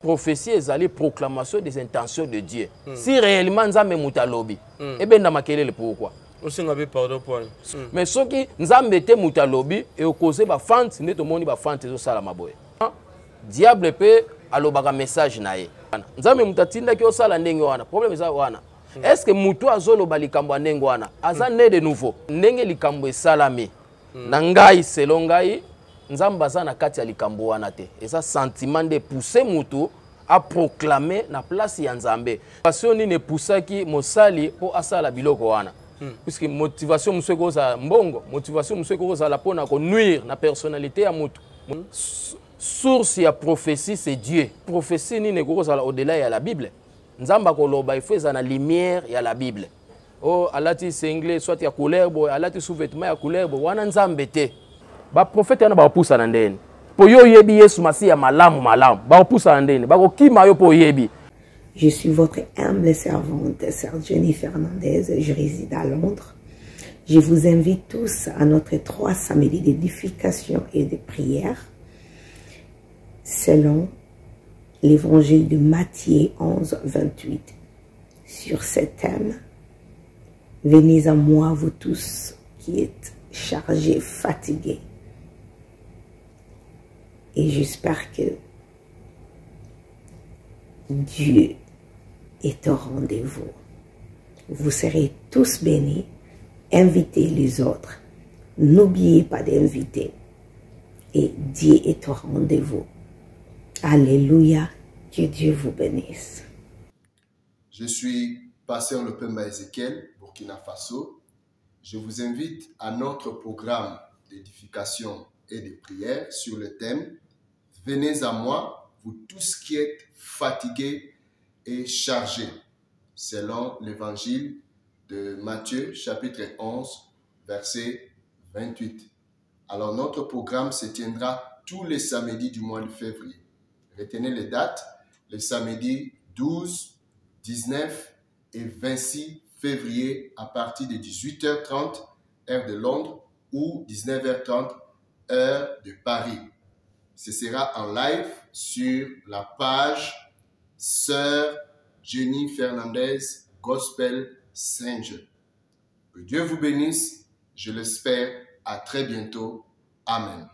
prophétie ezali proclamation des intentions de Dieu. Si réellement nzambe mutalobi, et ben namakele pourquoi? Mais ce qui nzambe te mutalobi et causer ba fante ne to moni ba fante zo sala maboye. Diable peut alobaka message nae. Nzambe mutatinda ki osala ndenge wana. Problème eza wana. Est-ce que mutu azoloba likambo ndenge wana? Aza né de nouveau. Ndenge likambo esalami. Na ngai selon ngai nzamba za na kati ya likambo wana te. Eza sentiment de pousser mutu à proclamer na place ya nzambe. Passion ne poussaki mosali po asala biloko wana. Puisque motivation monsieur koza mbongo, motivation monsieur koza la pona ko nuire na personnalité ya mutu. Source ya prophétie c'est Dieu. Prophétie ni ne koza au-delà ya la Bible. Nzamba koloba ifeza na lumière ya la Bible. Oh alati single soit ya couleur bo alati sous-vêtement ya couleur bo wana nzambe te. Ba prophète na ba poussa na ndeni. Po yo yebi Yesu masi ya malamu ba poussa na ndeni. Ba ko kima yo po yebi. Je suis votre humble servante, Sœur Jenny Fernandez, je réside à Londres. Je vous invite tous à notre 3 samedis d'édification et de prière selon l'évangile de Matthieu 11, 28. Sur ce thème, venez à moi, vous tous qui êtes chargés, fatigués. Et j'espère que Dieu est au rendez-vous. Vous serez tous bénis. Invitez les autres. N'oubliez pas d'inviter. Et Dieu est au rendez-vous. Alléluia. Que Dieu vous bénisse. Je suis Pasteur Lopemba Ezekiel, Burkina Faso. Je vous invite à notre programme d'édification et de prière sur le thème « Venez à moi, vous tous qui êtes fatigués et chargés », selon l'évangile de Matthieu, chapitre 11, verset 28. Alors, notre programme se tiendra tous les samedis du mois de février. Retenez les dates, les samedis 12, 19 et 26 février à partir de 18h30, heure de Londres, ou 19h30, heure de Paris. Ce sera en live sur la page Sœur Jenny Fernandez Gospel Singer. Que Dieu vous bénisse, je l'espère. À très bientôt. Amen.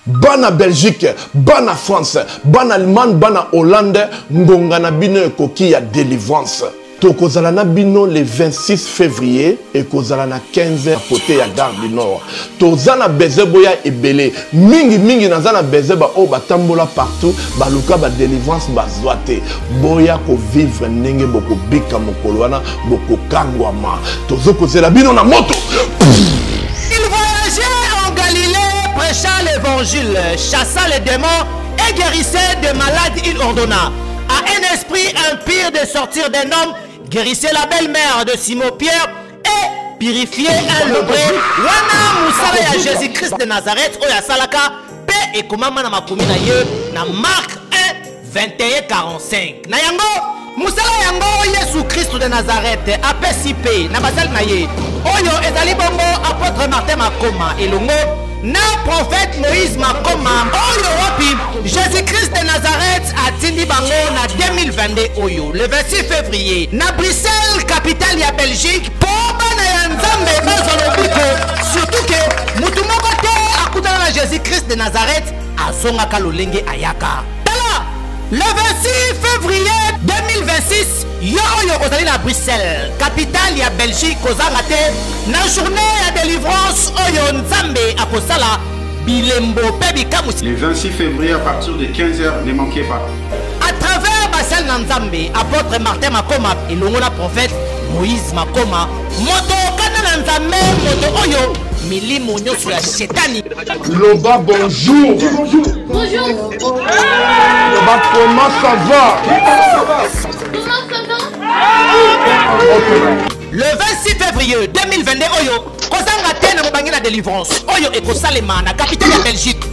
Bana Belgique, bana France, bana Allemagne, bana Hollande, ngongana bino koki ya délivrance. Tokozala na bino le 26 février et kozala na 15h côté ya Gare du Nord. Tozana bezeboya ebele, mingi nazana bezeba o batambola partout, baluka ba délivrance bazwate. Boya ko vivre ndenge boko bika mokolo wana boko kangwama. Tozokozela bino na moto. Il voyageait en Galilée, prêchant l'évangile, chassant les démons et guérissait des malades. Il ordonna à un esprit impur de sortir d'un homme, guérissait la belle-mère de Simon-Pierre et purifiait un lepreux. Wana musala ya Jésus-Christ de Nazareth oya salaka pe ekomama na makomi na ye na Marc 1 21 45. Na yango musala yango Yesu Christ de Nazareth apesi pe na basali na ye oyo ezali bongo apôtre Martin Makoma elongo na prophète Moïse Makoma oyo wapi Jésus-Christ de Nazareth atindi bango na 2022 oyo le 26 février na Bruxelles, capitale ya Belgique, pour bana ya Nzambe bazolobiko surtout que mutu moko te akutana na Jésus-Christ de Nazareth azongaka lolenge ayaka. Tala le 26 février 2026 yo oyo kozali na Bruxelles, capitale ya Belgique, kozanga te na journée ya délivrance oyo Nzambe akosala bilembo pe bikamusi. Le 26 février à partir de 15h, ne manquez pas. À travers Basel Nzambe, apôtre Martin Makoma et l'ongona prophète Moïse Makoma, moto kana Nzambe, moto oyo milimo nyoso ya shetani. Loba bonjour. Bonjour. Bonjour. Loba comment ça va? Le 26 février 2022 oyo kozanga te na mobangi na délivrance oyo ekosalema na capitale ya Belgique.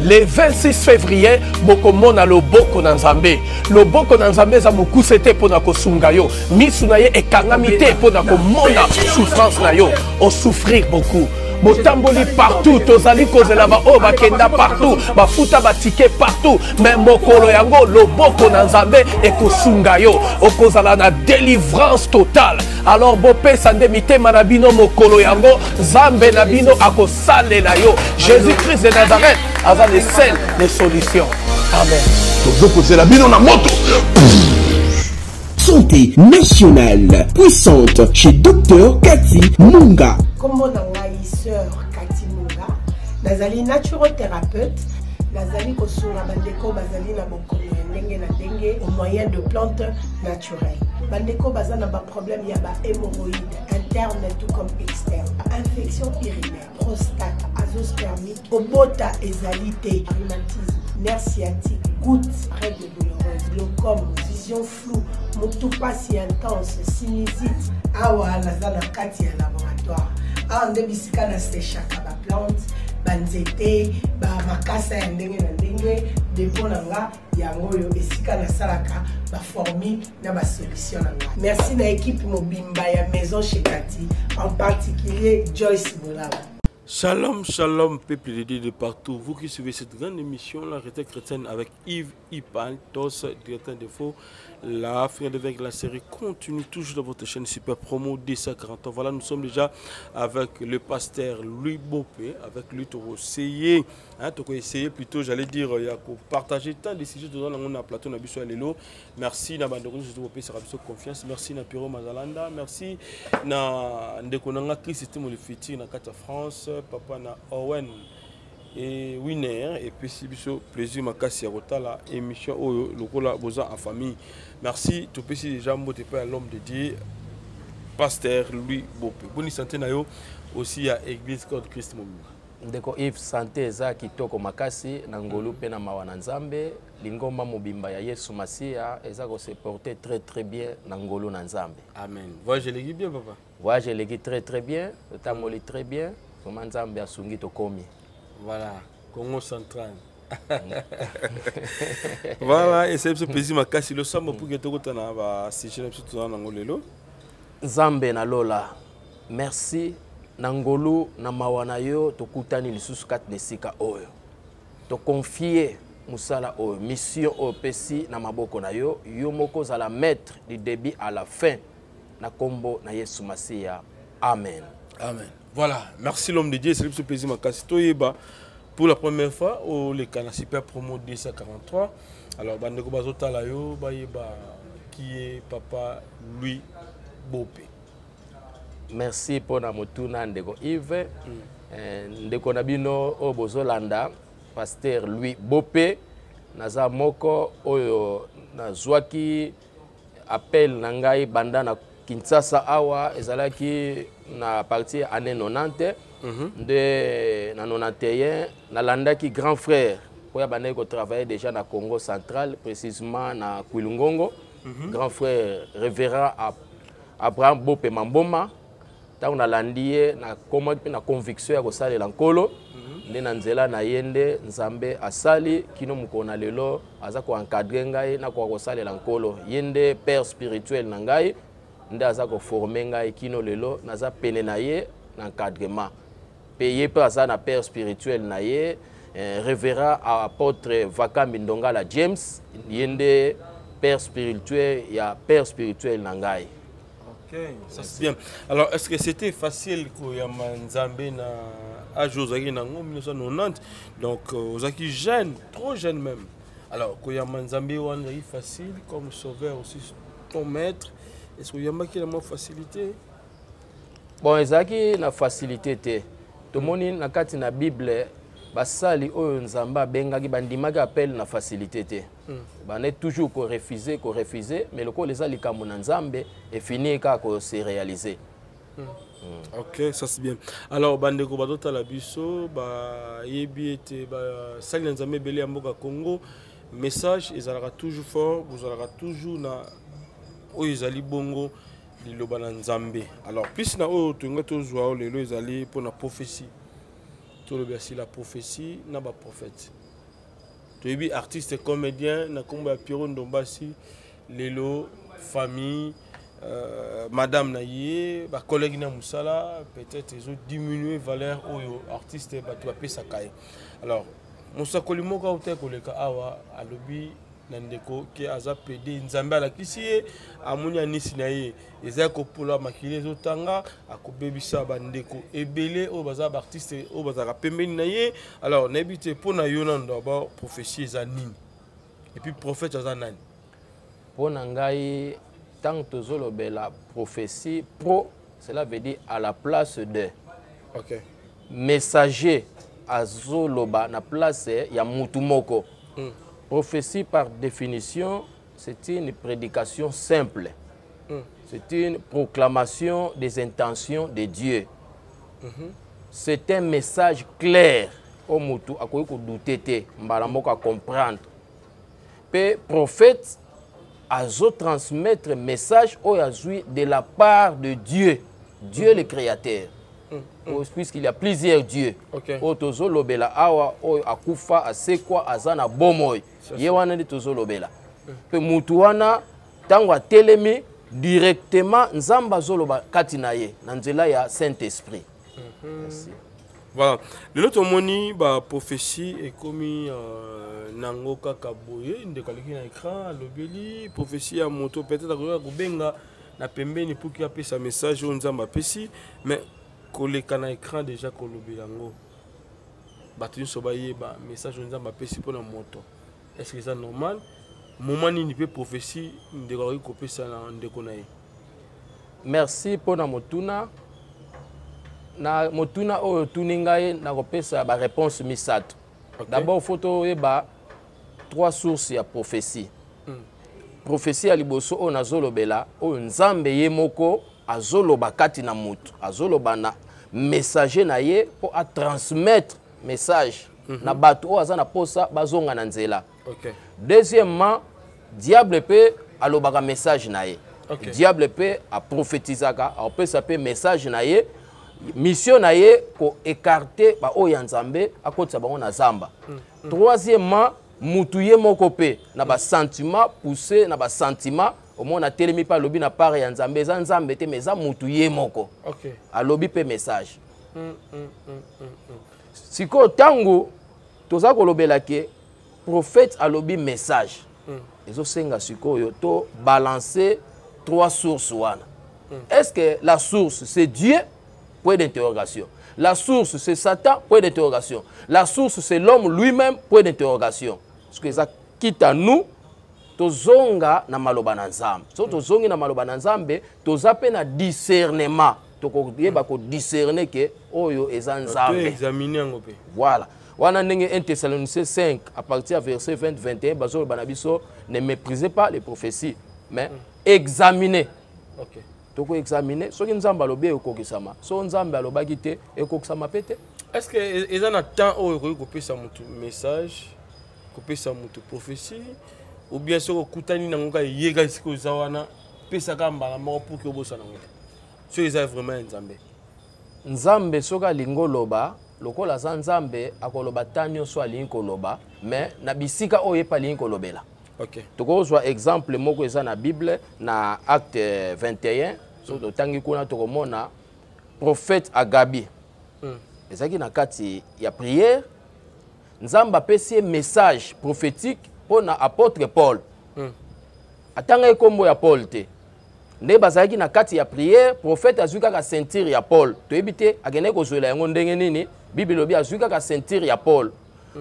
Le 26 février, bokomona loboko na Nzambe. Loboko na Nzambe za mokusete pona kosunga yo. Misu na ye ekangami te pona komona souffrance na yo. On souffrir beaucoup. botamboli partout tozali kozela ba o bakenda partout bafuta batike partout mais mokolo yango loboko na nzambe ekosunga yo okozala na délivrance totale alors bopesa nde mitema na bino mokolo yango nzambe na bino akosalela yo Jésus-Christ de Nazareth aza le seul les solutions. Amen. tozokozela bino na moto. Santé nationale puissante chez Dr Cathy Munga. Comment on a sœur Cathy Munga, nazali naturothérapeute, nazali kosunga bandeko bazali na bokono ndenge na ndenge au moyen de plantes naturelles. Bandeko bazana ba problème ya ba hémorroïdes interne tout comme externe, infection urinaire, prostate, azoospermie, obota ezalité, rhumatisme, nerf sciatique, gouttes, règles douloureuses, glaucome, vision floue, motupa si intense, sinusite, awa nazana kati ya laboratoire. Awa nde bisika na séchaka ba plante, banzete, ba makasa ya ndenge na ndenge, depo na nga yango yo esika na salaka ba formule na ba solution na nga. Merci na équipe mobimba ya maison chez Cathy, en particulier Joyce Bolaba. Shalom, shalom, peuple de Dieu de partout. Vous qui suivez cette grande émission, la retraite chrétienne avec Yves Ipantos, directeur de faux. La fin de la série continue toujours dans votre chaîne Super Promo D140. Voilà, nous sommes déjà avec le pasteur Louis Bopé, avec lui, tu as essayé, plutôt, j'allais dire, il y a partager tant de sujets dans le plateau de Lelo. Merci, Nabandoro, je vous sera confiance. Merci, Napiro Mazalanda. Merci, Ndekonanga Christ, mon fiti, na Kata France. Papa na Owen et Winner et puis si biso plaisir makasi ya la émission oyo lokola boza en famille. Merci tout petit déjà mbote pa l'homme de Dieu pasteur Louis Bopé. Bonne santé na yo aussi à église Code Christ Mobimba. Ndeko Yves santé za kitoko makasi na ngolu pe na mawana nzambe lingomba mobimba ya Yesu Masia eza ko se porter très bien na ngolu na nzambe. Amen. Voyage légui bien papa. Voyage légui très bien, tamoli très bien. Nzambe asungi tokomi. Voilà, Congo central. Voilà, et c'est ce plaisir makasi le sambo pour que tu na ba sichela surtout na ngolelo. Nzambe na lola. Merci na ngolu na mawana yo tokutani lisusu kat nesika oyo. To confier musala oyo mission o pesi na maboko na yo yo moko za la maître du début à la fin na kombo na Yesu Masia. Amen. Amen. Voilà, merci l'homme de Dieu, c'est le plaisir makasi toyeba pour la première fois au le canal Super Promo D143. Alors bandeko bazotala yo bayeba qui est papa Louis Bopé. Merci pour na motuna ndeko Yves. Ndeko nabino o bozolanda pasteur Louis Bopé naza moko oyo nazwaki appel na ngai banda na Kinshasa awa ezalaki na partie année 90 de na 91 na landaki grand frère oya banaye ko travailler déjà na Congo central précisément na Kwilungongo. Grand frère révérend Abraham Bopé Mamboma ta on a landie na comment na conviction ya ko salela nkolo nde na nzela na yende nzambe asali kino mukona lelo aza ko encadrer ngai na ko salela nkolo yende père spirituel na ngai nde aza ko former ngai kino lelo naza pene na ye na encadrement payé par ça na père spirituel na ye révérend apôtre Vakambi Ndongala James yende père spirituel ya père spirituel na ngai. OK, ça c'est bien. Alors est-ce que c'était facile ko ya Nzambe na à Josaki na 1990 donc Ozaki jeune, trop jeune même. Alors ko ya Nzambe wana facile comme sauveur aussi ton maître. Est-ce qu'il y a une facilité? Bon, ezaki na facilité te. To moni na kati na Bible basali oyo nzamba bengaki bandimaki appel na facilité te. Bane toujours ko refuser, mais le ko les likambo na nzambe et fini ka ko se réaliser. OK, ça c'est bien. Alors bandeko badota la biso ba yebi ete ba sali nzambe belé ya mboka Congo message ezalaka toujours fort, vous aurez toujours na oyo ezali bongo liloba na nzambe. Alors plus na oyo tunga tozwa lelo ezali pour la prophétie. Tout le bercy la prophétie na ba prophète. Toyebi artiste comédien na kombo ya Pierrot Ndombasi lelo famille madame naïe, ma collègue na musala, peut-être ils ont diminué valeur aux artistes et tu as ça caille. Alors, Moussa Kolimoka ou te koleka awa alobi nandeko ki aza PD nzambe ala kisi amunya nisi na ye eza ko pola makile zotanga akobebisa bandeko ebele o baza ba artiste o baza pembeni na ye. Alors nabite pona yona ndo ba prophétie eza nini et puis prophète aza nani pona ngai tant tozolobela prophétie pro cela veut dire à la place de messager azoloba na place ya mutu moko. Prophétie par définition, c'est une prédication simple. C'est une proclamation des intentions de Dieu. C'est un message clair au mutu akoki ko douter mbala moko a comprendre. Pe prophète azo transmettre message au azui de la part de Dieu, Dieu le créateur. Puisqu'il y a plusieurs dieux. Otozo lobela awa o akufa asekwa azana bomoy. Yewana ndi tozo lobela. Pe mutu wana tangwa telemi directement nzamba zoloba katina ye na nzela ya Saint-Esprit. Merci. Voilà. Le notre moni ba prophétie est commis nango kaka boye ndekaliki na écran lobeli prophétie ya moto peut-être akoka kobenga na pembeni pour qu'il appelle sa message on nzamba pesi mais koleka na écran déjà kolobi yango batuni so baye ba message on nzamba pesi pour na moto est-ce que c'est normal moment nini pe prophétie ndeko ko pesa na ndeko na ye. Merci pour na motuna o tuningaye na kopesa ba réponse misato. D'abord photo eba trois sources ya prophétie. Prophétie ya liboso o nazolobela o nzambe ye moko azoloba kati na mutu azoloba na messager na ye pour a transmettre message na bato o azana posa bazonga na nzela. Deuxièmement, diable peut alobaka message na ye. Diable peut a prophétisaka a peut saper message na ye mission na ye ko écarter ba o ya nzambe akotsa bango na zamba. Troisièmement, mutu ye moko pe na ba sentiment poussé na ba sentiment au moins na telemi pa lobi na part ya nzambe za nzambe te meza mutu ye moko. Alobi pe message. Siko tango toza ko lobela ke prophète alobi message. Ezo senga siko yo to balancer trois sources wana. Est-ce que la source c'est Dieu? Point d'interrogation. La source c'est Satan? Point d'interrogation. La source c'est l'homme lui-même? Point d'interrogation. Parce que ça quitte à nous tozonga na maloba na nzambe. So tozongi na maloba na nzambe tozape na discernement. Toko yeba ko discerner que oyo eza nzambe. Examiner ngo pe. Voilà. Wana ndenge 1 Thessaloniciens 5 à partir du verset 20-21 bazo banabiso ne méprisez pas les prophéties mais examinez. Toko examiner soki nzambe alobi ekokisama. So nzambe alobaki te ekokisama pete. Est-ce que eza na temps oyo ko pesa mutu message, ko pesa mutu prophétie ou bien soko kutani nango ka yega siko zawana pesa ka mbala moko pour que bosa nango. So eza vraiment nzambe. Nzambe soka lingoloba lokola za nzambe akoloba tanyo so alingi koloba mais na bisika oyo pa lingi kolobela. Tokozwa exemple moko eza na Bible na acte 21 so totangi kuna tokomona prophète Agabi. Ezaki na kati ya prière nzamba pesi message prophétique pour na apôtre Paul. Atanga ekombo ya Paul te. Nde bazaki na kati ya prière prophète azuka ka ceinture ya Paul. Toyebite akene kozwela yango ndenge nini Bible lobi azuka ka ceinture ya Paul.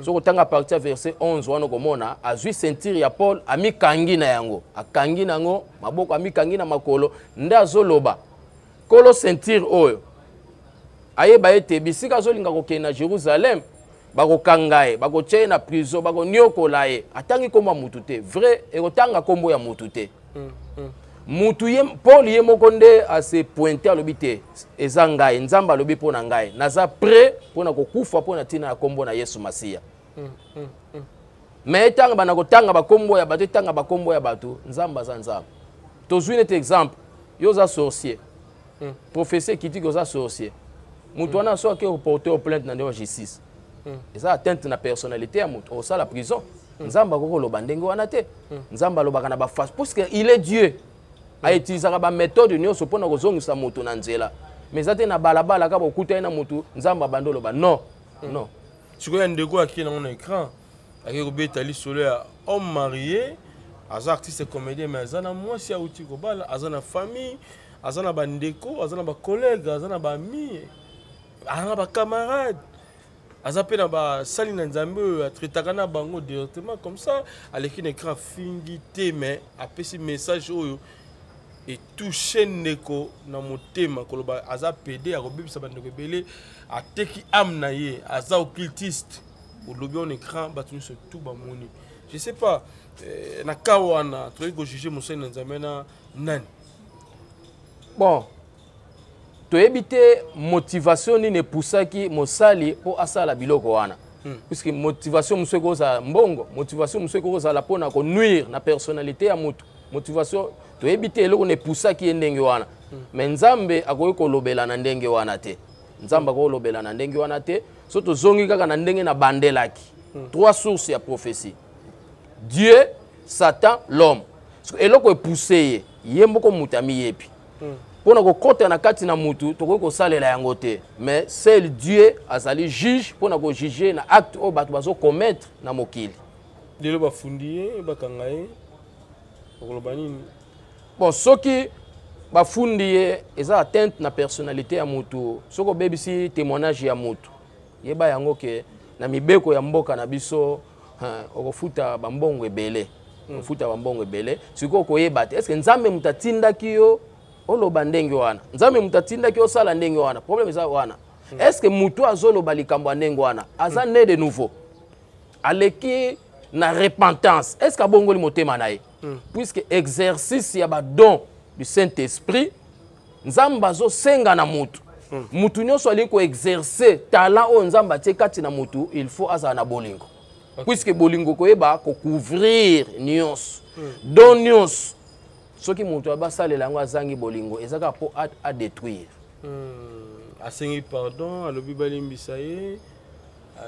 So kotanga à partir verset 11 wana komona azui ceinture ya Paul ami kangi na yango. Akangi nango maboko ami kangi na makolo nde azoloba. Kolo ceinture oyo. Ayeba ete bisika zolinga kokena Jérusalem bako kangaye bako tcheye na prison bako nyokola ye atangi komba mutu te vrai ekotanga kombo ya mutu te. Mutu ye Paul ye moko nde ase pointer alobi te eza ngai nzamba alobi pona ngai naza prêt pona kokufa pona tina na kombo na Yesu Masiya. Mais tanga bana kotanga ba kombo ya bato tanga ba kombo ya bato nzamba za nzamba. Tozwi net exemple yo za sorcier. Professeur qui dit que za sorcier. Mutu wana so ke reporter au plainte na justice. Eza atteinte na personnalité ya mutu au sa la prison. Nzamba koko loba ndenge wana te. Nzamba lobaka na ba face parce que il est Dieu. autilisaka ba méthode nyonso pona kozongisa moto na nzela mais ate na balabala ka bokuta na moto nzamba bandolo ba non non sikoya ndeko akiki nango na écran akiki kobeta lisolo ya homme marié aza artiste comédien mais aza na mwasi auti kobala aza na famille aza na bandeko aza na bacollègue aza na baami aza na bacamarade aza mpe na basali na nzambe oyo atretaka na bango directement comme ça aleki na écran fingi te mais apesi message oyo etouche ndeko na motema koloba aza pede akobebisa bandeko ebele ateki ame na ye aza occultiste olobi on écran bato nyonso tout bamoni je sais pas na ka wana tokoki kojuge mosali na nzambe na nani bon toyebi te motivation nini epusaki mosali mpo asala biloko wana puisque motivation mosusu ekozala mbongo motivation mosusu ekozala mpona konuire na personnalité ya motu motivation toyebi te eloko nepusaki ye ndenge wana mais nzambe akoki kolobela na ndenge wana te nzambe akoki kolobela na ndenge wana te so tozongi kaka na ndenge na bandelaki trois sources ya prophétie Dieu, Satan, l'homme eloko epuse ye ye moko mutu amiyebi pona kokota na kati na mutu tokoki kosalela yango te mais seul Dieu azali juge pona kojuge na acte oyo bato bazokommettre na mokili lelo bafundi ye bakanga ye okoloba nini bon soki bafundi ye eza atteinte na personnalité ya mutu soki obebisi témoignage ya mutu yeba yango ke na mibeko ya mboka na biso okofuta bambongo ebele ofuta bambongo ebele sikoyo koyeba te eske nzambe mutu atindaki yo oloba ndenge wana nzambe mutu atindaki osala ndenge wana problème eza wana eske mutu azoloba likambo ya ndenge wana aza né de nouveau aleki na repentance eske abongoli motema na ye puisque exercice ya badon du Saint-Esprit nzambe azosenga na mutu mutu nyonso alingi koexerce talent oyo nzambe atie kati na mutu il faut azala na bolingo puisque bolingo koyeba kocouvrir nyonso don nyonso soki mutu abasalela yango azangi bolingo ezaka mpo adétruire asengi pardon alobi balimbisa ye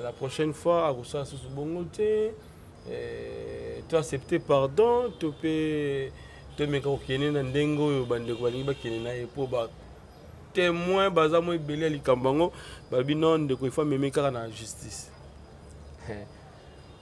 la prochaine fois akosala susu bongo te to accepter pardon to mpe tomeka kokende na ndenge oyo bandeko balingi bakende na ye mpo batémoin baza mo ebele ya likambo yango balobi non ndeko ifa meme kaka na justice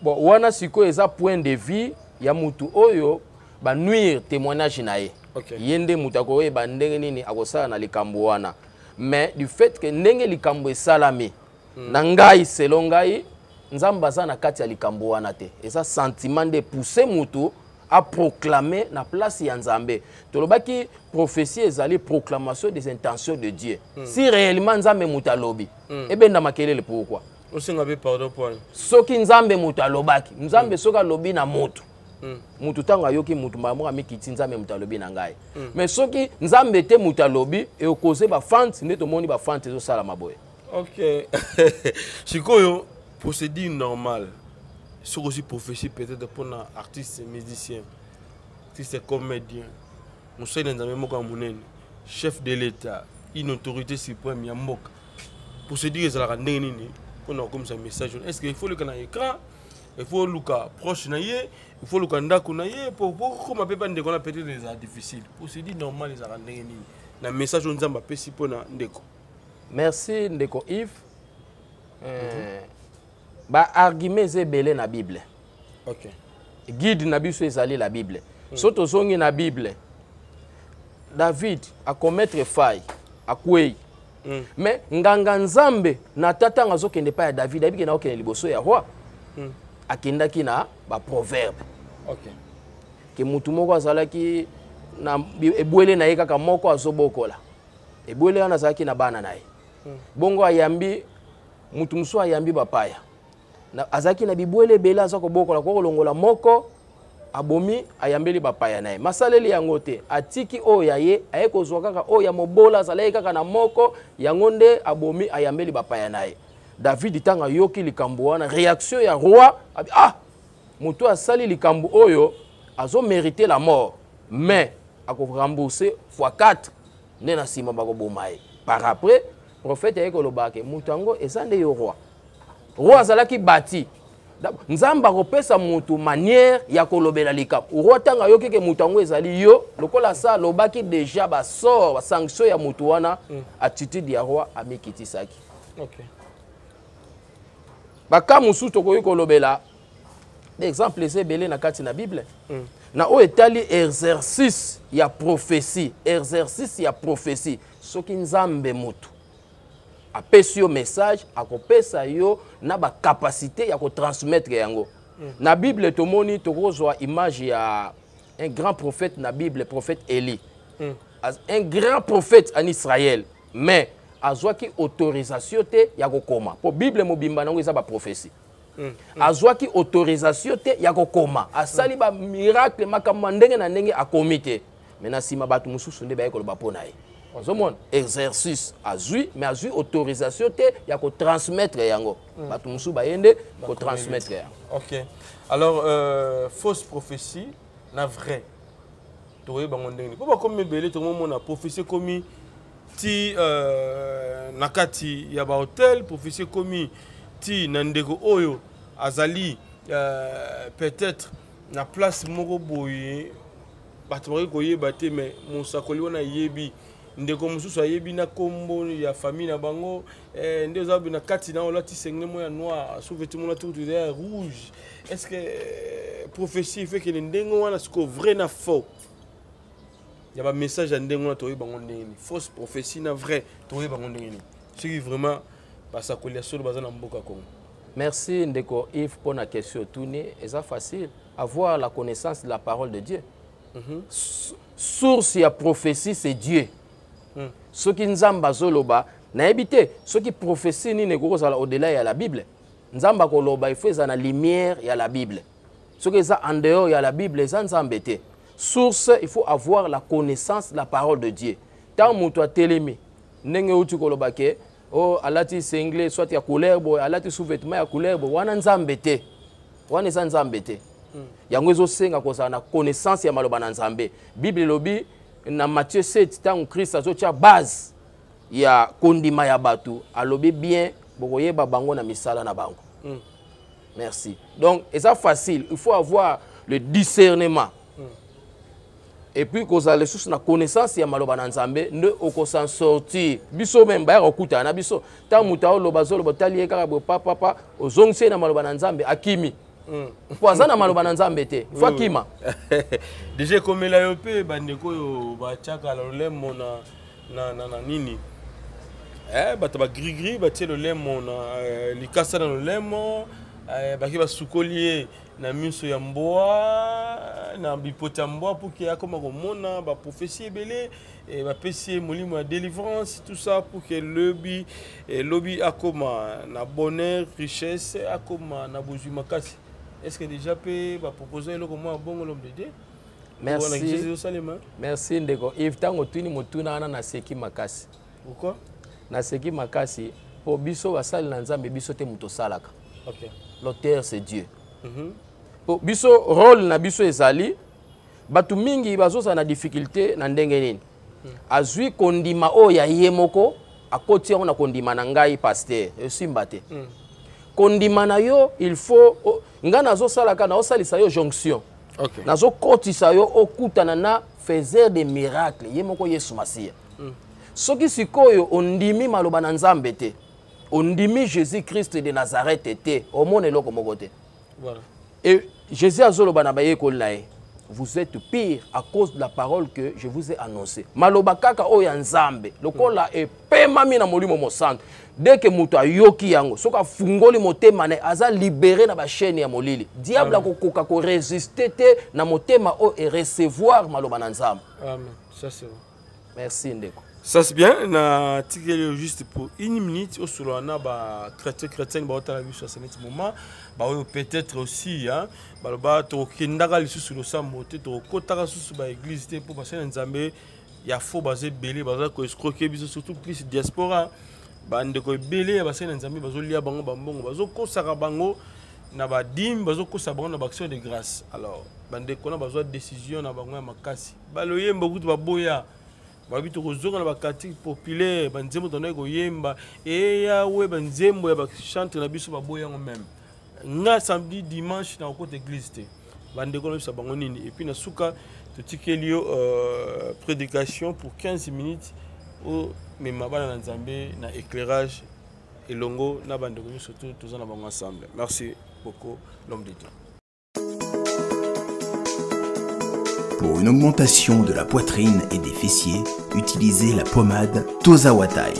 bon wana sikoyo eza point de vue ya mutu oyo banuire témoignage na ye ye nde mutu akoyeba ndenge nini akosala na likambo wana mais du fait que ndenge likambo esalami na ngai selo ngai nzambe aza na kati ya likambo wana te eza sentiment de pousser mutu a proclamer na place ya nzambe tolobaki prophétie ezali proclamation des intentions de Dieu si réellement nzambe mutu alobi ebenda makelele pourquoi osenga be pardon point soki nzambe mutu alobaki nzambe soki alobi na mutu mutu tango ayoki mutu mbamoka mikiti nzambe mutu alobi na ngai mais soki nzambe te mutu alobi ekoze bafante nde tomoni bafante ezosala maboye ok sikoyo procédure normale soki aussi prophétie peut-être pour un artiste musicien artiste comédien mosali na nzambe moko ya monene chef de l'état une autorité suprême ya mboka procédure ezalaka ndenge nini mpona kokomisa message est-ce que il faut luka na écran il faut luka proche na ye il faut luka ndako na ye po koma mpe bandeko na peut-être ezala difficile procédure normale ezalaka ndenge nini na message oyo nzambe apesi mpona ndeko merci ndeko Yves baargument eza ebele na bible guide na biso ezali la bible so tozongi na bible David akomettre faille akwei mais nganga nzambe na tatanga azokende pa ya David abiki na okende liboso ya roi akendaki na baproverbe ke mutu moko azalaki na ebwele na ye kaka moko azobokola ebwele wana azalaki na bana na ye bongo ayambi mutu mosusu ayambi bapaya azalaki na bibwele ebele aza kobokola kolongola moko abomi ayambeli bapaya na ye masaleli yango te atiki oyo ya ye aye kozwa kaka oyo ya mobola azalaki kaka na moko yango nde abomi ayambeli bapaya na ye David ntango ayoki likambo wana réaction ya roi moto asali likambo oyo azomérite la mort mais akorembourse x4 nde na nsima bakoboma ye par après prophète aye kolobake moto yango eza nde yo roi azalaki bati nzamba kopesa mutu manière ya kolobela likambo urotanga yo keke mutu ango ezali yo lokola sa lobaki déjà ba sort ba sanction ya mutu wana attitude ya roi amikitisaki. OK. Baka musu tokoyi kolobela exemple c'est belé na kati na Bible. Na o etali exercice ya prophétie, exercice ya prophétie soki nzambe mutu apesi yo message akopesa yo na ba capacité ya ko transmettre yango. Na Bible tomoni tokozwa image ya un grand prophète na Bible, prophète Élie. Un grand prophète en Israël, mais azwaki autorisation te ya kokoma. Po Bible mobimba nango eza ba prophétie. Azwaki autorisation te ya kokoma. Asali ba miracle makambo ndenge na ndenge akomite. Mena sima batu mususu nde ba ekolo pona ye. Ozomon exercice azui mais azui autorisation te ya ko transmettre yango. Batu mususu ba yende ko transmettre yango. OK. Alors fausse prophétie na vrai. Toye bango ndenge. Po ba comme belé to mona prophétie komi ti nakati ya ba hôtel, prophétie komi ti nandego oyo azali peut-être na place moko boye batomaki koyeba te mais mosakoli wana yebi ndeko mosusu ayebi na kombo ya famille na bango nde ozabi na kati na olati sengle mo ya noir sous-vêtement mona tout ya rouge. Est-ce que prophétie fait que ndenge wana siko vrai na faux? Il y a ba message ya ndenge wana toyeba bango ndenge ni fausse prophétie na vrai toyeba bango ndenge ni ce qui vraiment basakoli solo bazana mboka Congo. Merci Ndeko Yves pour la question tournée. C'est facile. Avoir la connaissance de la parole de Dieu. Source et prophétie, c'est Dieu. Ce qui nous a zoloba, n'a habité. Ce qui prophétie ni négocié au-delà de la Bible. Nzamba koloba il faut la lumière et la Bible. Ce qui est en dehors de la Bible, les gens embêtés. Source, il faut avoir la connaissance de la parole de Dieu. Tant que tu as télémi, n'engue utu koloba ke oh alati single soit ya couleur boy alati sous-vêtement ya couleur boy wana nzambe te wana eza nzambe te yango ezosenga kozala na connaissance ya maloba na nzambe. Bible lobi na Matthieu 7 tango Christ azotia base ya kondima ya batu alobi bien bokoyeba bango na misala na bango. Merci. Donc c'est facile, il faut avoir le discernement. Et puis qu'on a les sources na connaissance ya maloba na nzambe ne oko s'en sortir biso même ba okuta na biso ta mutao loba zolo botali eka bo papa ozongse na maloba na nzambe akimi poza na maloba na nzambe te fakima déjà comme la yope bandeko yo ba chaka lolemo na nini bato ba gris gris ba tie lolemo na likasa na lolemo ba ki ba sukolier na miso ya mboa na bipota mboa pour que akoma komona ba prophétie belé et ba pesi molimo ya délivrance tout ça pour que lobby akoma na bonheur richesse akoma na bozui makasi. Est-ce que déjà peut ba proposer le comment bon l'homme de Dieu? Merci. Merci Ndeko. If tango tuni motuna na seki makasi. Pourquoi? Na seki makasi po biso basali na nzambe biso te muto salaka. OK. L'auteur c'est Dieu. Biso rôle na biso ezali batu mingi bazosa na difficulté na ndenge nini azui kondima o ya yemoko akoti on na kondima na ngai pasteur esimba te kondima na yo il faut nga nazo salaka na osalisa yo jonction nazo kotisa yo okutana na faiseur de miracles yemoko Yesu Masia soki sikoyo ondimi maloba na nzambe te ondimi Jésus Christ de Nazareth te omone loko moko te. Voilà. Et Jésus a zolo banabaye kolae. Vous êtes pire à cause de la parole que je vous ai annoncée. Maloba kaka o ya nzambe. Lokola e pema mina molimo mo centre. Dès que muta yoki yango, soka fungoli motema ne aza libéré na ba chaîne ya molili. Diable ko koka ko résister te na motema o et recevoir maloba na nzambe. Amen. Ça c'est bon. Merci Ndeko. Ça c'est bien, na tigeli juste pour une minute au solo na ba chrétien ba otala biso à ce moment ba peut-être aussi hein ba to kindaka lisusu lo sambo te to kotaka susu ba église te pour passer nzambe ya faux basé belé ba ko escroquer biso surtout plus diaspora ba ndeko belé ba passer nzambe bazo lia bango bambongo bazo kosaka bango na ba dim bazo kosa bango na action de grâce. Alors ba ndeko na bazo décision na bango ya makasi ba lo yemba kutu ba boya babito kozonga na bakati populaire banzembo tona ko yemba e yawe banzembo ya ba chante na biso baboya ngo même nga samedi dimanche na côté église té bandeko na sabango nini et puis na suka totikelio prédication pour 15 minutes au mema bana na Nzambe na éclairage elongo na bandeko surtout tous en bango ensemble. Merci beaucoup l'homme de Dieu. Pour une augmentation de la poitrine et des fessiers, utilisez la pommade Tozawatai.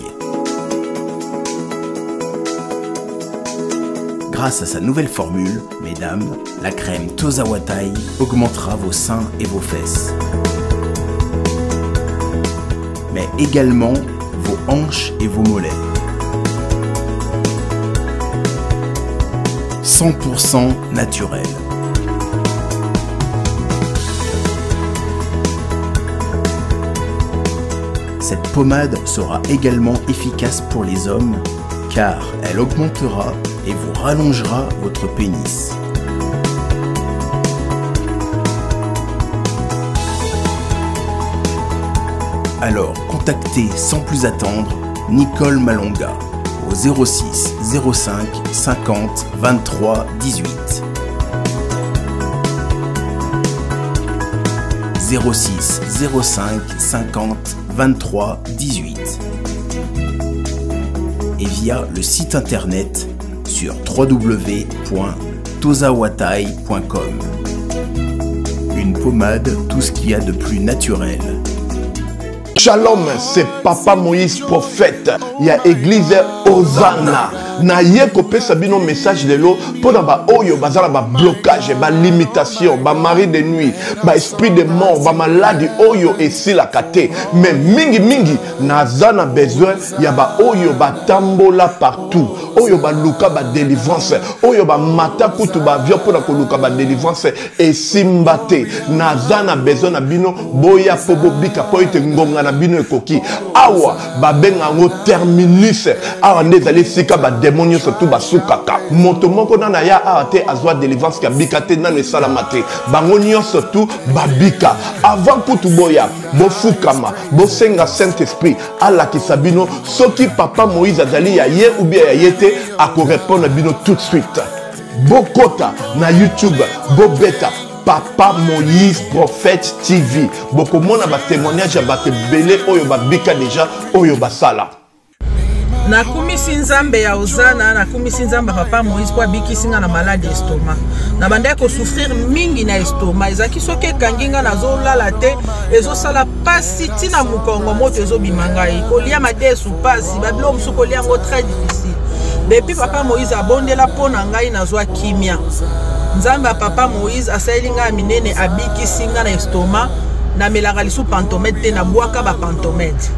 Grâce à sa nouvelle formule, mesdames, la crème Tozawatai augmentera vos seins et vos fesses. Mais également vos hanches et vos mollets. 100% naturel. Cette pommade sera également efficace pour les hommes car elle augmentera et vous rallongera votre pénis. Alors contactez sans plus attendre Nicole Malonga au 06 05 50 23 18. 06 05 50 23 18 et via le site internet sur www.tozawatai.com. Une pommade, tout ce qu'il y a de plus naturel. Shalom, c'est Papa Moïse prophète. Il y a église Hosanna. Na ye kopé sabino message de l'eau pour ba oyo bazala ba blocage, ba limitation, ba mari de nuit, ba esprit de mort, ba maladie oyo et si la kate. Mais mingi nazana besoin ya ba oyo ba tambola partout. Oyo ba luka ba délivrance, oyo ba mata kutu ba vio pour ko luka ba délivrance et simbate. Nazana besoin na bino boya pobo bika po ite ngonga na bino ekoki. Awa ba benga ngo terminus. Awa ndezali sika ba démonio surtout basukaka moto moko na ya ate azwa délivrance ka bikate na ne salamate bangonio surtout babika avant kutu boya bofukama bosenga Saint Esprit ala kisabino soki Papa Moïse azali ya ye ou bien ya yete ako répondre bino tout de suite bokota na YouTube bobeta Papa Moïse prophète TV boko mona ba témoignage ba belé oyo babika déjà oyo basala. Nakumisi nzambe ya Hosanna, nakumisi nzambe Papa Moïse kwa bikisinga na malade estomac. Na banda ko souffrir mingi na estomac. Ezaki soke kanginga nazo lala te, ezo sala pasi tina mukongo moto ezo bimangai. Kolia mate sou pasi, bablo msu kolia ngo très difficile. Depuis Papa Moïse abondela pona ngai nazwa kimia. Nzambe Papa Moïse asalinga minene abikisinga na estomac, na melaka lisu pantomètre te na bwaka ba pantomètre.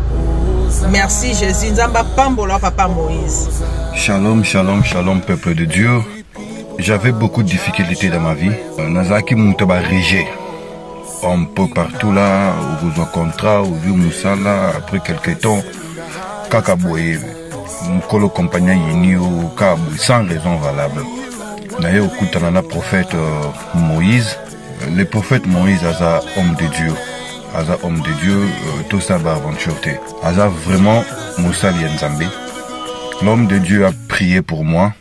Merci Jésus, Nzamba Pambola Papa Moïse. Shalom, shalom, shalom peuple de Dieu. J'avais beaucoup de difficultés dans ma vie. Nazaki Moutaba Régé. Un peu partout là, où vous avez contrat, où vous Moussala, après quelques temps, Kakaboye, Mkolo compagnie Yini ou Kabou, sans raison valable. D'ailleurs, au coup de prophète Moïse, le prophète Moïse est un homme de Dieu. Aza homme de Dieu, tout ça va aventure. Aza vraiment Moussa Lienzambe. L'homme de Dieu a prié pour moi.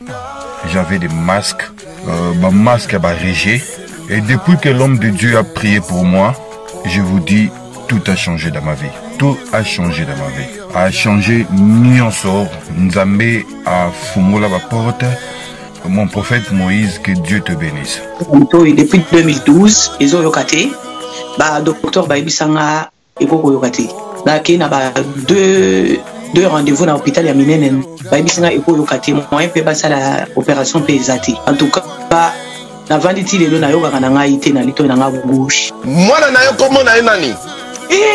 J'avais des masques, masque à Régé. Et depuis que l'homme de Dieu a prié pour moi, je vous dis, tout a changé dans ma vie. Tout a changé dans ma vie. A changé Nyonsor. Nzambe a fumula la porte. Mon prophète Moïse, que Dieu te bénisse. Depuis 2012, ils ont locaté. Bah docteur Baibisanga Eko Yokate. Bah qui n'a pas deux rendez-vous dans l'hôpital Yaminene. Baibisanga Eko Yokate. Moi un peu bas la opération pesate. En tout cas bah na vanditi lelo na yoka kana ite na lito na gauche. Mwana na yo komo na nani?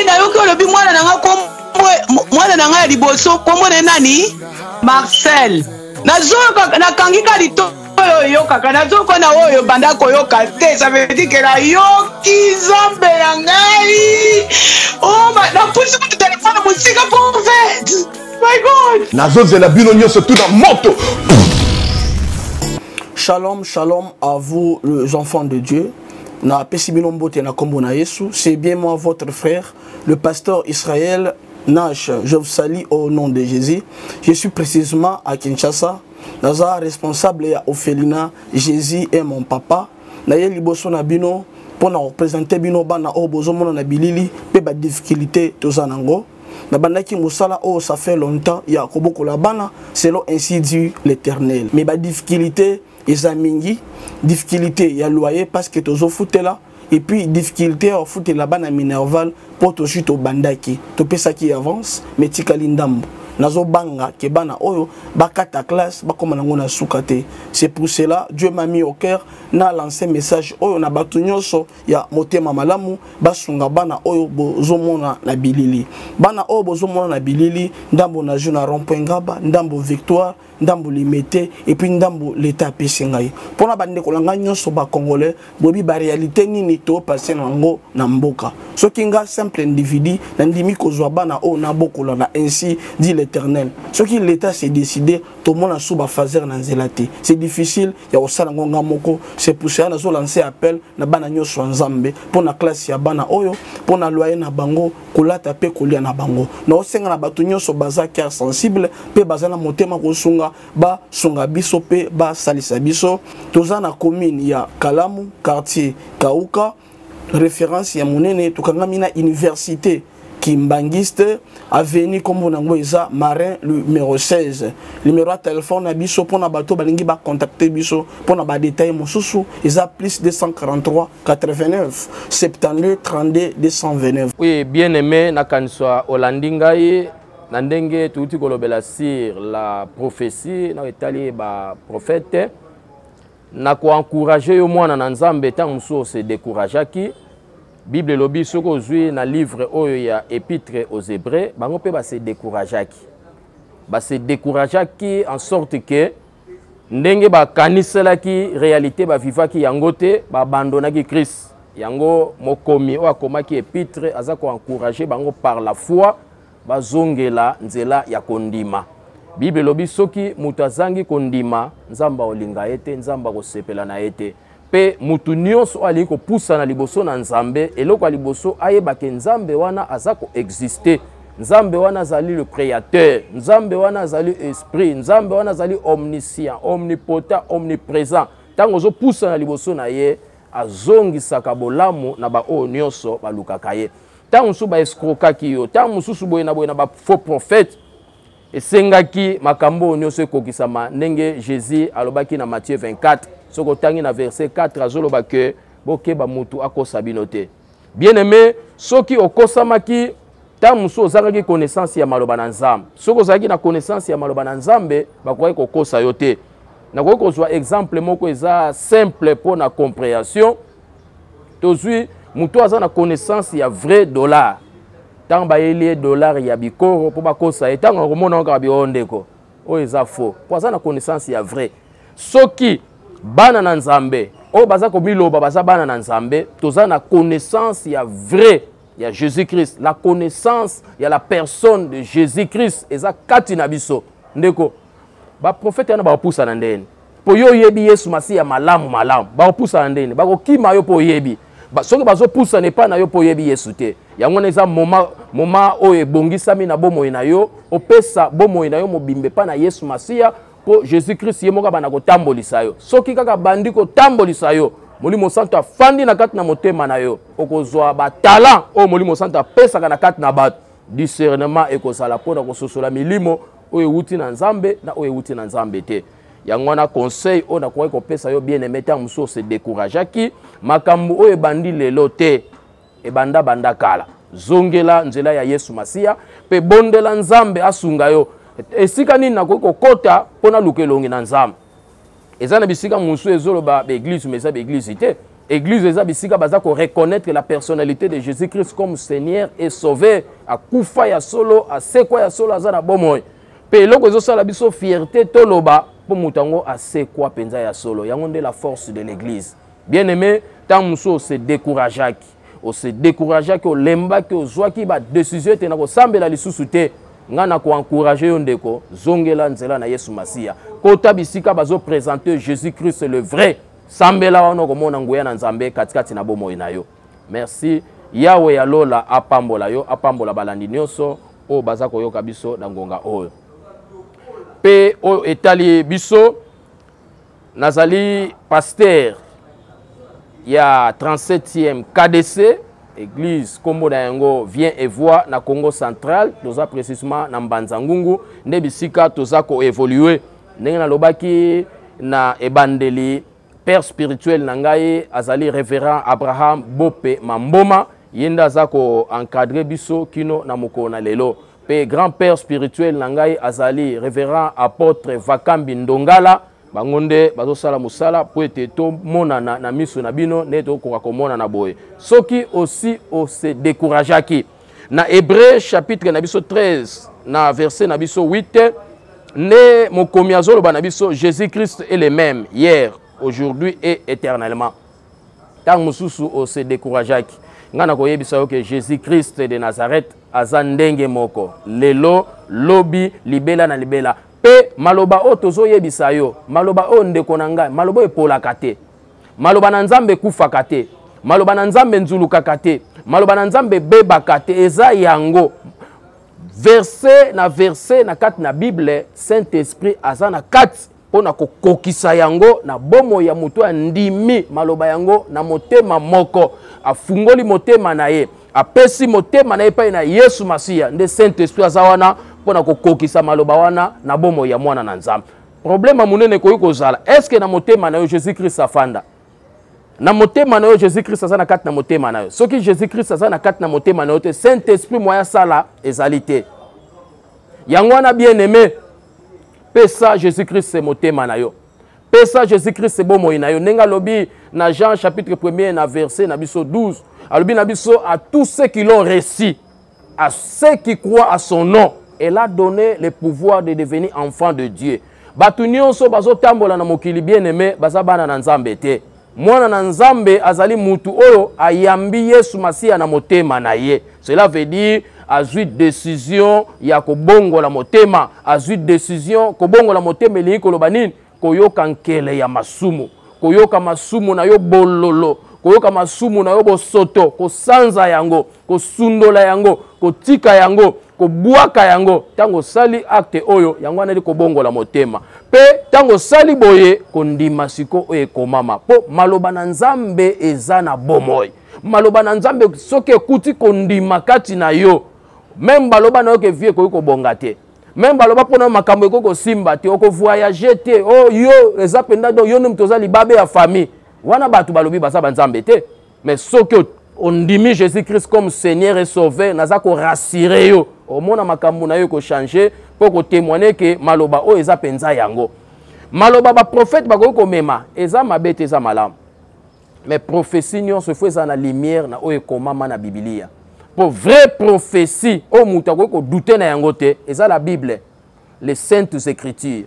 Na yo ko lobi mwana na komo mwana na nga liboso komo na nani? Marcel. Na zoka na kangika lito. Yo kaka nazoko na oyo banda koyoka te, ça veut dire que la yoki zambe ya ngai. Oh na pusi ku téléphone musika prophète. My God. Nazozela bino nyonso tout dans moto. Shalom, shalom à vous les enfants de Dieu. Na pesi bino mbote na kombo na Yesu, c'est bien moi votre frère, le pasteur Israël Nash. Je vous salue au nom de Jésus. Je suis précisément à Kinshasa. naza responsable ya Ophelina Jésus est mon papa na ye liboso na bino pour représenter bino bana o bozomona na bilili pe ba difficulté tozanango na bandaki musala o ça fait longtemps ya kobokola bana selon ainsi dit l'Éternel mais ba difficulté ezamingi difficulté ya loyer parce que tozo futela et puis difficulté à foutre la bana minerval pour to chute au bandaki to pesa qui avance mais tikali ndambo nazo banga ke bana oyo bakata classe bakoma nango na sukate. C'est pour cela Dieu m'a mis au cœur na lancé message oyo na batu nyonso ya motema malamu basunga bana oyo bozomona na bilili bana oyo bozomona na bilili ndambo na juna rond-point Ngaba ndambo Victoire ndambo Limete et puis ndambo l'état pesingai pona bande kolanga nyonso ba congolais bobi ba réalité nini to passer nango na mboka soki nga simple individu na ndimi kozwa bana o na bokola na ainsi dit l'Éternel soki l'état s'est décidé to mona suba fazer na nzelate c'est difficile ya osala ngonga moko. C'est pour ça nazo lancer appel na bana nyonso nzambe pona classe ya bana oyo pona loyer na bango kolata pe kolia na bango na osenga na batu nyonso baza cœur sensible pe bazana motema kosunga ba sunga biso pe ba salisa biso toza na commune ya Kalamu quartier Kauka référence ya monene tukangami na université Kimbangiste avenue comme on eza Marin numéro 16 numéro de téléphone na biso pona bato balingi ba contacter biso pona ba détail mosusu eza plus 243 89 72 32 229. Oui, bien aimé na kaniswa Olandingai na ndenge tuuti kolobela sur la prophétie na etali ba prophète na ko encourager yo mwana na Nzambe tant muso se décourageaki. Bible lobi soko zui na livre oyo ya épître aux Hébreux bango pe ba se décourageaki en sorte que ndenge ba kaniselaki réalité ba vivaki yango te ba abandonnaki Christ yango mokomi o akomaki épître aza ko encourager bango par la foi bazongela nzela ya kondima. Bible lobi soki mutazangi kondima nzamba olinga ete nzamba ko sepela na ete pe mutu nyonso ali ko pusa na liboso na Nzambe eloko liboso ayeba ke Nzambe wana azako exister. Nzambe wana zali le créateur, Nzambe wana zali esprit, Nzambe wana zali omniscient, omnipotent, omniprésent. Tango zo pusa na liboso na ye azongisaka bolamu na ba o nyonso balukaka ye. Tango so ba escrokaki yo, tango mususu boye na ba faux prophète esengaki makambo nyonso ekokisama ndenge Jésus alobaki na Matthieu 24 soko tangi na verset 4 azoloba ke bokeba mutu akosa binote. Bien aimé, soki okosamaki ta muso ozangaki connaissance ya maloba na Nzambe. Soko ozaki na connaissance ya maloba na Nzambe bakoki kokosa yo te. Nakoki kozwa exemple moko eza simple pour na compréhension. Tozui mutu aza na connaissance ya vrai dollar. Tant ba yeli dollar ya bikoro po bakosa et tant ngomona ka biondeko. O eza faux. Po aza na connaissance ya vrai. Soki bana na Nzambe o baza ko biloba baza bana na Nzambe toza na connaissance ya vrai ya Jésus-Christ, la connaissance ya la personne de Jésus-Christ eza kati na biso ndeko ba prophète na ba pusa na ndeni po yo yebi Yesu Masi ya malamu ba pusa na ndeni ba ko kima yo po yebi ba soki bazo pusa ne pa na yo po yebi Yesu te yango neza moma o ebongisami na bomoi na yo opesa bomoi na yo mobimbe pa na Yesu Masia po Jésus-Christ yemoka bana ko tambolisa yo soki kaka bandi ko tambolisa yo Molimo Santo afandi na kati na motema na yo okozwa ba talent o Molimo Santo apesaka na kati na bato discernement ekozala pona kososola milimo o ewuti na Nzambe na o ewuti na Nzambe te yango na conseil o na kwa kopesa yo bien aimé ta muso se décourageaki makambo o ebandi lelo te ebanda banda kala zongela nzela ya Yesu Masia pe bondela Nzambe asunga yo esika nini na kokota pona lukelongi na Nzambe ezana bisika musu ezoloba ba église mais ça ba église te église eza bisika baza ko reconnaître la personnalité de Jésus-Christ comme Seigneur et Sauveur akufa ya solo asekwa ya solo azana bomoy pe loko ezosala biso fierté toloba po mutango asekwa penza ya solo yango nde la force de l'église bien aimé tant musu se décourageaki o se décourageaki o lembaki o zwaki ba décision te na ko sambela lisusu te ngana ko encourager yo ndeko zongela nzela na Yesu Masia kota bisika bazo présenter Jésus-Christ le vrai sambela wana komona nguya na Nzambe katikati na bomoyi na yo merci yawe ya lola apambola yo apambola balandi nyonso o baza koyoka biso na ngonga oyo Pe o etali biso nazali pasteur ya 37e KDC église Kombo na yango vient et voit na Congo central toza précisément na Mbanza-Ngungu nde bisika toza ko évoluer ndenge na lobaki na ebandeli père spirituel na ngai azali révérend Abraham Bope Mamboma yenda za ko encadrer biso kino na mokona lelo pe grand père spirituel na ngai azali révérend apôtre Vakambi Ndongala bangonde bazosala musala po ete to monana na miso na bino ne to ko komona na boye soki aussi o se décourageaki na Hébreu chapitre na biso 13 na verset na biso 8 ne mokomi azoloba na biso Jésus-Christ est le même hier aujourd'hui et éternellement tant mususu o se décourageaki ngana koyebisa yo que Jésus-Christ de Nazareth azandenge moko lelo lobi libela na libela pe maloba o tozo yebisa yo maloba o ndeko na ngai maloba epolaka te maloba na nzambe kufaka te maloba na nzambe nzulukaka te maloba na nzambe bebaka te eza yango verset na kati na Bible Saint-Esprit aza na kati pona kokokisa yango na bomo ya mutu ndimi maloba yango na motema moko afungoli motema na ye apesi motema na ye pa na Yesu Masiya nde Saint-Esprit aza wana pona kokokisa maloba wana na bomo ya mwana na nzambe problème munene koyi kozala est-ce que na motema na yo Jésus-Christ afanda na motema na yo Jésus-Christ aza na kati na motema na yo soki Jésus-Christ aza na kati na motema na yo te Saint-Esprit moya sala ezalité yango wana bien-aimé pesa Jésus-Christ c'est motema na yo pesa Jésus-Christ c'est bomo na yo nenga lobi na Jean chapitre 1er na verset na biso 12 alobi na biso à tous ceux qui l'ont reçu à ceux qui croient à son nom elle a donné le pouvoir de devenir enfant de Dieu. Batu nyonso bazo tambola na mokili bien-aimé baza bana na nzambe te. Mwana na nzambe azali mutu oyo ayambi Yesu Masiya na motema na ye. Cela veut dire azui décision ya kobongola motema, azui décision kobongola motema eli koloba nini koyoka nkele ya masumu, koyoka masumu na yo bololo, koyoka masumu na yo bosoto, kosanza yango, kosundola yango, kotika yango, kobuaka yango tango sali acte oyo yango aneli kobongola motema pe tango sali boye kondima siko oyo komama po maloba na nzambe eza na bomoi maloba na nzambe soki ekuti kondima kati na yo même baloba na yo ke vie koyi kobonga te même baloba pona makambo ekoko simba te oko voyager te oh yo eza penda do yo num toza libabe ya famille wana batu balobi basa banzambe te mais soki on ndimi Jésus-Christ comme Seigneur et Sauveur naza ko rassurer yo omona makambo na yo ko changer pour ko témoigner que maloba o eza penza yango maloba ba prophète ba ko mema eza mabete eza malamu mais prophétie nyonso faut eza na lumière na o ekomama na Biblia pour vraie prophétie o muta ko douter na yango te eza la Bible les saintes écritures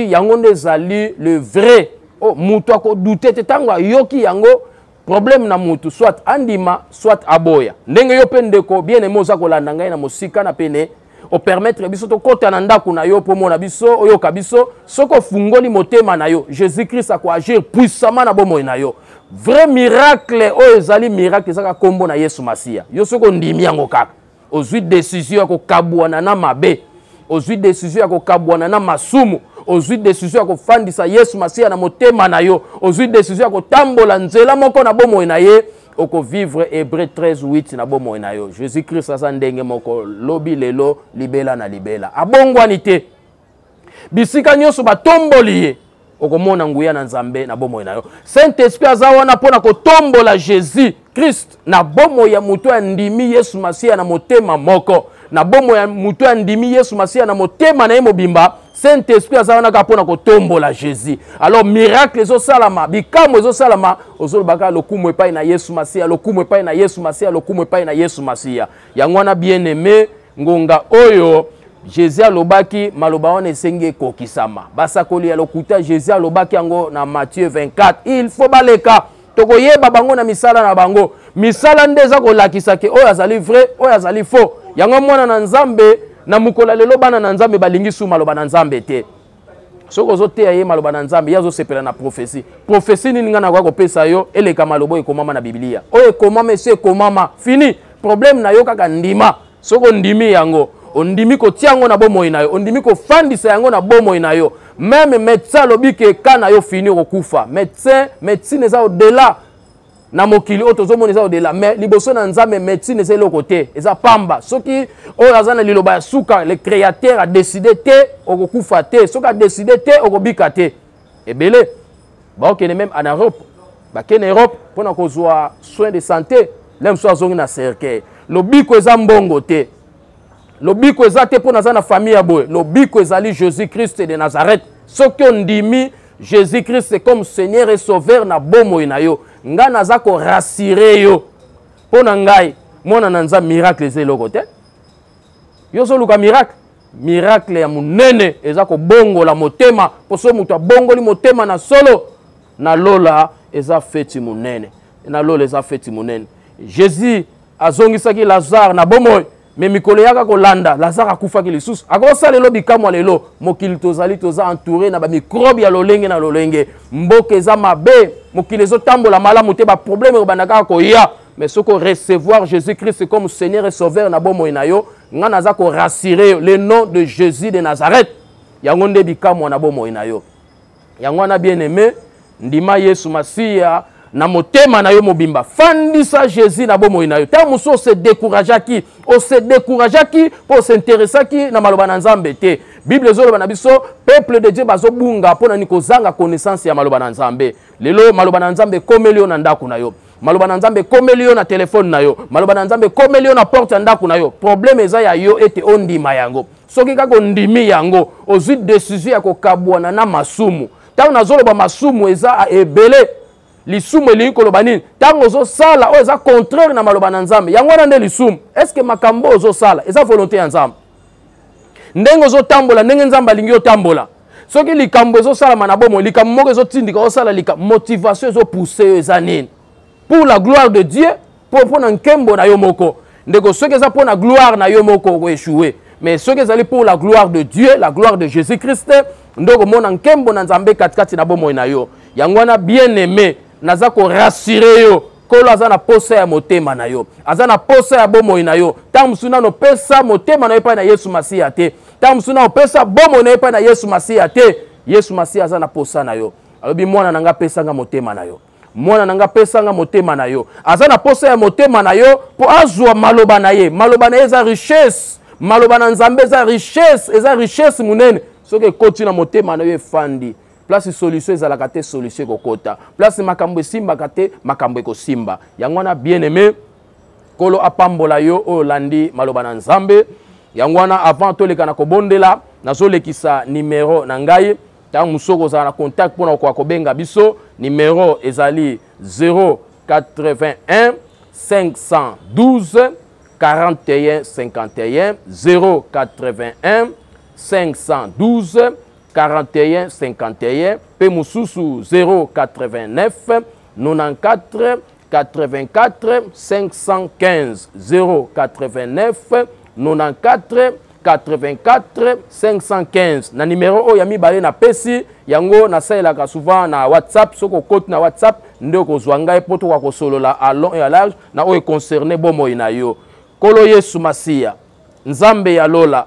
yango ndezali le vrai oh mutu ako douter te tango yoki yango problème na mutu soit andima soit aboya ndenge yo pendeko bien aimé oza kolanda ngai na mosika na pene o permettre biso to kota na ndako na yo po mona biso oyoka biso soko fungoli motema na yo Jésus-Christ ako agir puissamment na bomo na yo vrai miracle o ezali miracle ezaka kombo na Yesu Masiya yo soko ndimi yango kaka ozwi décision ko kabwana na mabe ozwi décision ko kabwana na masumu ozwi décision ko fandisa Yesu Masiya na motema na yo ozwi décision ko tambola nzela moko na bomo na ye oko vivre Hébreu 13:8 na bomo na yo Jésus-Christ aza ndenge moko lobi lelo libela na libela abongwani te bisika nyonso batomboli ye okomona nguya na nzambe na bomo na yo Saint-Esprit aza wana pona ko tombola Jésus Christ na bomo ya mutu ya ndimi Yesu Masiya na motema moko na bomo ya mutu ya ndimi Yesu Masiya na motema na ye mobimba Saint-Esprit aza wana ka pona ko tombola Jésus alors miracle zo salama bikamo zo salama ozolobaka lokumu epai na Yesu Masiya lokumu epai na Yesu Masiya lokumu epai na Yesu Masiya yango wana bien aimé ngonga oyo Jésus alobaki maloba wana esengi ekokisama basakoli ya lokuta Jésus alobaki yango na Matthieu 24 il faut baleka tokoyeba bango na misala na bango misala ndeza kolakisa ke oyo azali vrai oyo azali faux yango mwana na nzambe na mukola lelo bana na nzambe balingi su maloba na nzambe te soko zoteya ye maloba na nzambe yazo sepela na prophétie prophétie nini ngana kwa kopesa yo eleka malobo ekomama na Biblia oyo ekomama ese ekomama fini problème na yo kaka ndima soko ndimi yango ondimi kotia yango na bomoi na yo, ondimi kofandisa yango na bomoi na yo. Même médecin lobi ke kana yo fini kokufa. Médecine eza au-delà na mokili oyo tozomona eza au-delà, mais liboso na Nzambe médecine eza eloko te, eza pamba. Soki oyo aza na liloba ya suka, le créateur a décidé te okokufa te, soki a décidé te okobika te. Ebele baokende même en Europe, bakende Europe mpona kozwa soins de santé, lem so azongi na cercueil. Lobiko eza mbongo te, lobiko eza te mpona aza na famille ya boye, lobiko ezali Jésus-Christ de Nazareth. Soki ondimi Jésus-Christ comme Seigneur et Sauveur na bomoi na yo, nga naza ko rassurer yo mpona ngai mwana na Nzambe miracle eza eloko te. Yo soluka miracle ya munene eza ko bongola motema, poso mutu abongoli motema na solo na lola eza feti munene, na lola eza feti munene. Jésus azongisaki Lazare na bomoi, me mikolo yaka kolanda Lazare akufaki lisusu. Akosala lelo bikamwa lelo mokili tozali toza entouré na ba microbe ya lolenge na lolenge, mboka eza mabe, mokili ezotambola malamu te, ba problème obandaka koya. Mais soko recevoir Jésus-Christ comme Seigneur et Sauveur na bomoi na yo, nga naza ko rassurer le nom de Jésus de Nazareth. Yango nde bikamwa na bomoi na yo. Yango na bien-aimé, ndima Yesu Masiya na motema na yo mobimba, fandisa Jésus na bomoi na yo. Ta muso se décourageaki, o se décourageaki pour s'intéresser na maloba na Nzambe te. Bible zolo na biso peuple de Dieu bazo bunga pona ni kozanga connaissance ya maloba na Nzambe. Lelo maloba na Nzambe komelio na ndako na yo. Maloba na Nzambe komelio na telefone na yo. Maloba na Nzambe komelio na porte ndako na yo. Problème eza ya yo ete ondima yango. Soki kako ndimi yango, ozwi décision ya kokabwana na masumu. Tango nazoloba masumu eza a ebele. Lisumu elingi koloba nini? Tango ozo sala o eza contraire na maloba na Nzambe. Yango wana nde lisumu. Est-ce que makambo ozo sala eza volonté ya Nzambe? Ndenge ozo tambola, ndenge Nzambe alingi otambola. Soki likambo ezo sala na bomo, likambo moko ezo tindika o sala likambo, motivation ezo pousser eza nini? Pour la gloire de Dieu, pour na nkembo na yo moko. Ndeko soki eza pour na gloire na yo moko ko échouer. Mais soki ezali pour la gloire de Dieu, la gloire de Jésus-Christ, ndoko mona nkembo na Nzambe katikati na bomo na yo. Yango wana bien-aimé, naza ko rassurer yo. Kolo aza na posa ya motema na yo. Aza na posa ya bomo na yo. Tamusuna no pesa motema na yo pa na Yesu Masiya te. Tamusuna no pesa bomo na yo pa na Yesu Masiya te. Yesu Masiya aza na posa na yo. Alobi mwana nanga pesa nga motema na yo. Mwana nanga pesa nga motema na yo. Aza na posa ya motema na yo po azwa maloba na ye. Maloba na ye eza richesse. Maloba na Nzambe eza richesse. Eza richesse munene. Soki koti na motema na yo efandi. Place solution ezalaka te solution kokota. Place makambo esimba te makambo ekosimba. Yango wana bien-aimé, kolo apambola yo o landi maloba na Nzambe. Yango wana avant toleka na kobondela, nazolekisa numéro na ngai. Tango musoko za na contact pona kwa kobenga biso, numéro ezali 081 512 41 51 081 512 41 51 P Moussousou 089 94 84 515 089 94 84 515 na numéro oyo ya mibale na pesi yango nasalelaka souvent na WhatsApp soko koti na WhatsApp nde kozwa ngai poto kwa kosolola à long et à large na oyo concerné bomoi na yo. Kolo Yesu Masiya Nzambe ya lola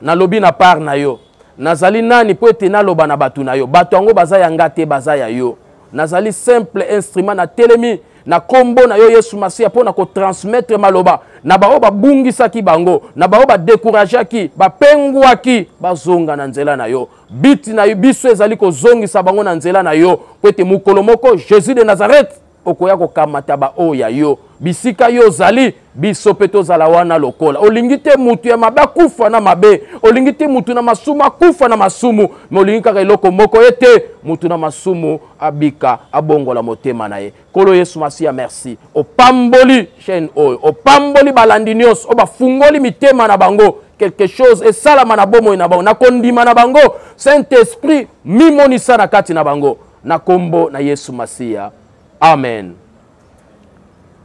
na lobi na part na yo. Nazali nani po ete naloba na batu na yo. Batu yango baza yanga te baza ya yo. Nazali simple instrument na telemi na kombo na yo Yesu Masiya po na ko transmettre maloba na bao babungisaki bango na bao ba décourageaki ba pengwaki bazonga na nzela na yo. Biti na yo biso ezali ko zongisa bango na nzela na yo po ete mukolo moko Jésus de Nazareth okoya ko kamata ba oya yo. Bisika yo zali biso peto zala wana lokola. Olingi te mutu ya mabe kufa na mabe. Olingi te mutu na masumu kufa na masumu. Me olingi kaka eloko moko ete mutu na masumu abika abongola motema na ye. Kolo Yesu Masiya merci. Opamboli chaîne oyo. Opamboli balandi nyonso. Oba fungoli mitema na bango. Quelque chose et salama na bomo na bango. Na kondima na bango. Saint-Esprit mimonisa na kati na bango. Na kombo na Yesu Masiya. Amen.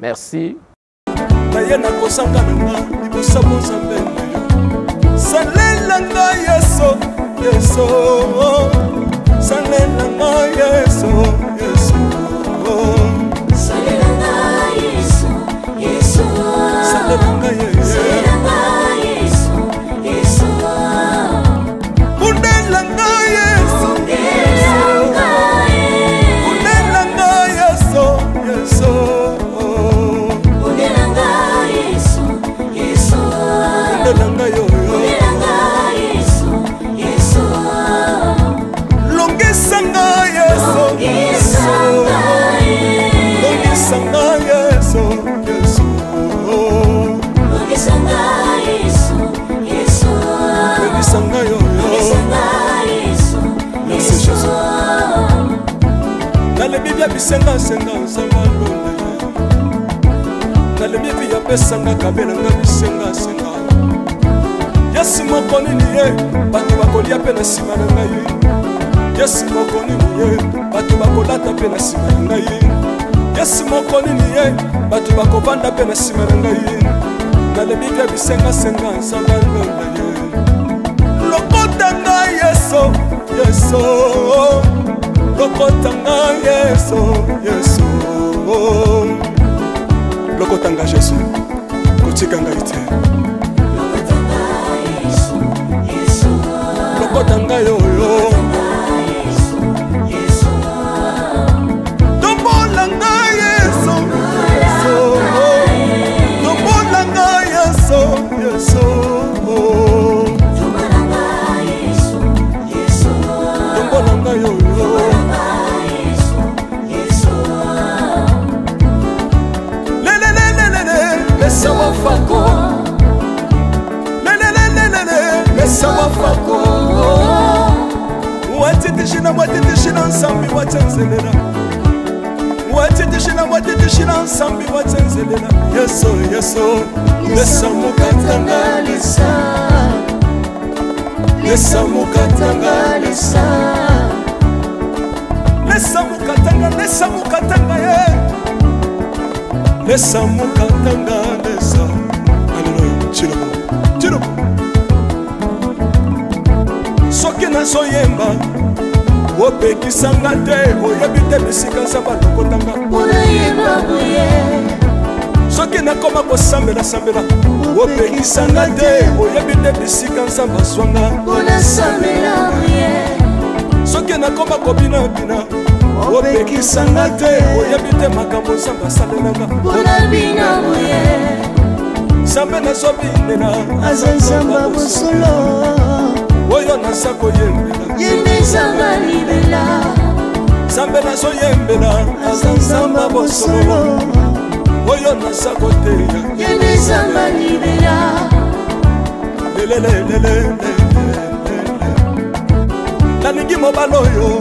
Merci. Nayena kosanga nanga libosa Nzambe na yo. Salela nga Yesu, Yesu. Salela nga Yesu, Yesu. Salela nga Yesu, Yesu. Salela nga Yesu. Salela nga Yesu. bisenga senga nzamba londe nalembi vi ya pesanga kabela nga bisenga senga yesi moko nini ye bato bakolia pe na nsima na ngai yesi moko nini ye bato bakolata pe na nsima na ngai yesi moko nini ye bato bakovanda pe na nsima na ngai nalembi vi ya bisenga senga nzamba londe ye lokota ngai yeso yeso lokotanga yeso yeso lokotanga Jésus kotikanga ite lokotanga yoyo tombolanga yeso yeso tombolanga yeso yeso tombolanga yoyo Mesa wafako Mesa wafako Watitishina nsambi watenzelela Watitishina nsambi watenzelela Yeso yeso Lesa mukatanga lisa Lesa mukatanga lisa Lesa mukatanga ye Lesa mukatanga lesa Alléluia Chilobo Chilobo Soki na soyemba Opekisanga te Oyebi te bisika nzamba lokotanga Oyemba buye Soki na koma kosambela sambela Opekisanga te Oyebi te bisika nzamba zwanga Ona sambela buye Soki na koma kobina bina opekisanga te oyebi te makambo nzambe asalelanga mpona bina boye nzambe nazobinela aza nzamba bosolo oyo naza koyembela yende nzamba libela nzambe nazoyembela aza nzamba bosolo oyo naza koteya yende nzamba libela lelelelelele nalingi mobala oyo